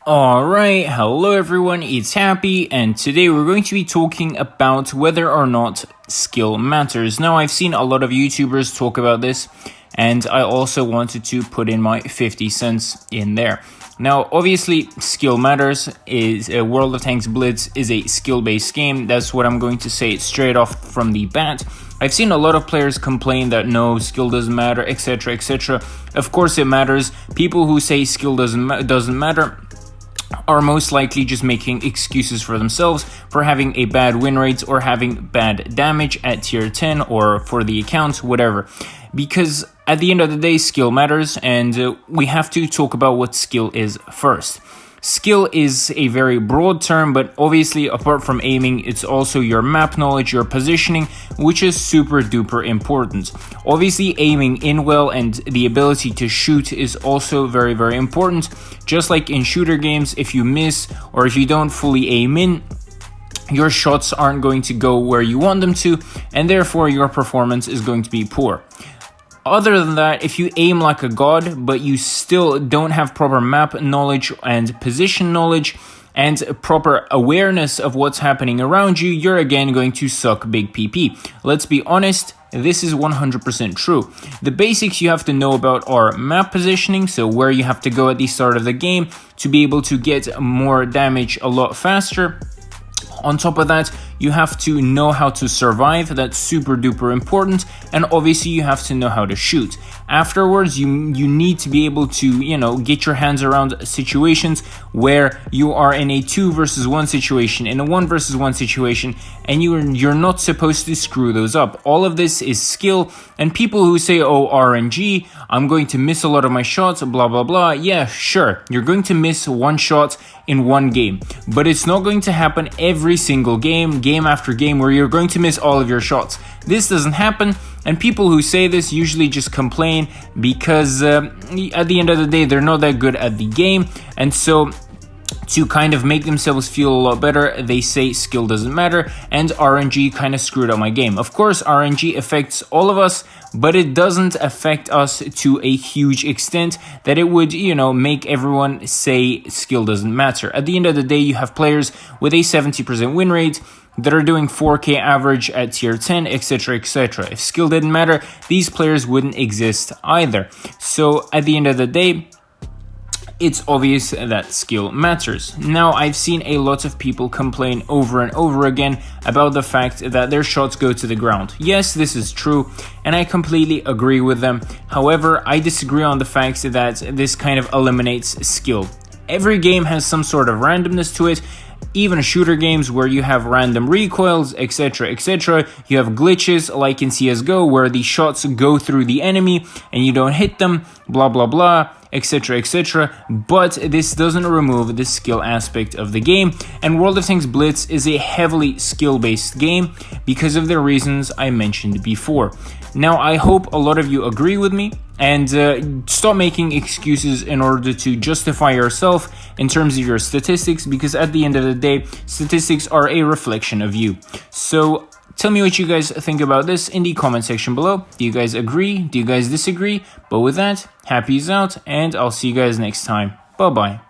Alright, hello everyone, it's Happy, and today we're going to be talking about whether or not skill matters. Now, I've seen a lot of YouTubers talk about this, and I also wanted to put in my 50 cents in there. Now, obviously, skill matters. World of Tanks Blitz is a skill-based game. That's what I'm going to say straight off from the bat. I've seen a lot of players complain that no, skill doesn't matter, etc., etc. Of course it matters. People who say skill doesn't matter are most likely just making excuses for themselves for having a bad win rate or having bad damage at tier 10 or for the account, whatever. Because at the end of the day, skill matters, and we have to talk about what skill is first. Skill is a very broad term, but obviously apart from aiming, it's also your map knowledge, your positioning, which is super duper important. Obviously aiming in well and the ability to shoot is also very, very important. Just like in shooter games, if you miss or if you don't fully aim in, your shots aren't going to go where you want them to, and therefore your performance is going to be poor. Other than that, if you aim like a god, but you still don't have proper map knowledge and position knowledge and proper awareness of what's happening around you, you're again going to suck big PP. Let's be honest, this is 100% true. The basics you have to know about are map positioning, so where you have to go at the start of the game to be able to get more damage a lot faster. On top of that, you have to know how to survive. That's super duper important. And obviously you have to know how to shoot. Afterwards, you need to be able to, get your hands around situations where you are in a 2 versus 1 situation, in a 1 versus 1 situation, and you're not supposed to screw those up. All of this is skill, and people who say, oh, RNG, I'm going to miss a lot of my shots, blah, blah, blah. Yeah, sure, you're going to miss one shot in one game, but it's not going to happen every single game after game, where you're going to miss all of your shots. This doesn't happen, and people who say this usually just complain because at the end of the day, they're not that good at the game, and so to kind of make themselves feel a lot better, they say skill doesn't matter, and RNG kind of screwed up my game. Of course, RNG affects all of us, but it doesn't affect us to a huge extent that it would, make everyone say skill doesn't matter. At the end of the day, you have players with a 70% win rate that are doing 4k average at tier 10, etc., etc. If skill didn't matter, these players wouldn't exist either. So at the end of the day, it's obvious that skill matters. Now, I've seen a lot of people complain over and over again about the fact that their shots go to the ground. Yes, this is true, and I completely agree with them. However, I disagree on the fact that this kind of eliminates skill. Every game has some sort of randomness to it. Even shooter games where you have random recoils, etc., etc. You have glitches like in CSGO where the shots go through the enemy and you don't hit them, blah, blah, blah, etc., etc. But this doesn't remove the skill aspect of the game, and World of Tanks Blitz is a heavily skill-based game because of the reasons I mentioned before. Now, I hope a lot of you agree with me and stop making excuses in order to justify yourself in terms of your statistics, because at the end of the day, statistics are a reflection of you. So tell me what you guys think about this in the comment section below. Do you guys agree? Do you guys disagree? But with that, Happy's out, and I'll see you guys next time. Bye-bye.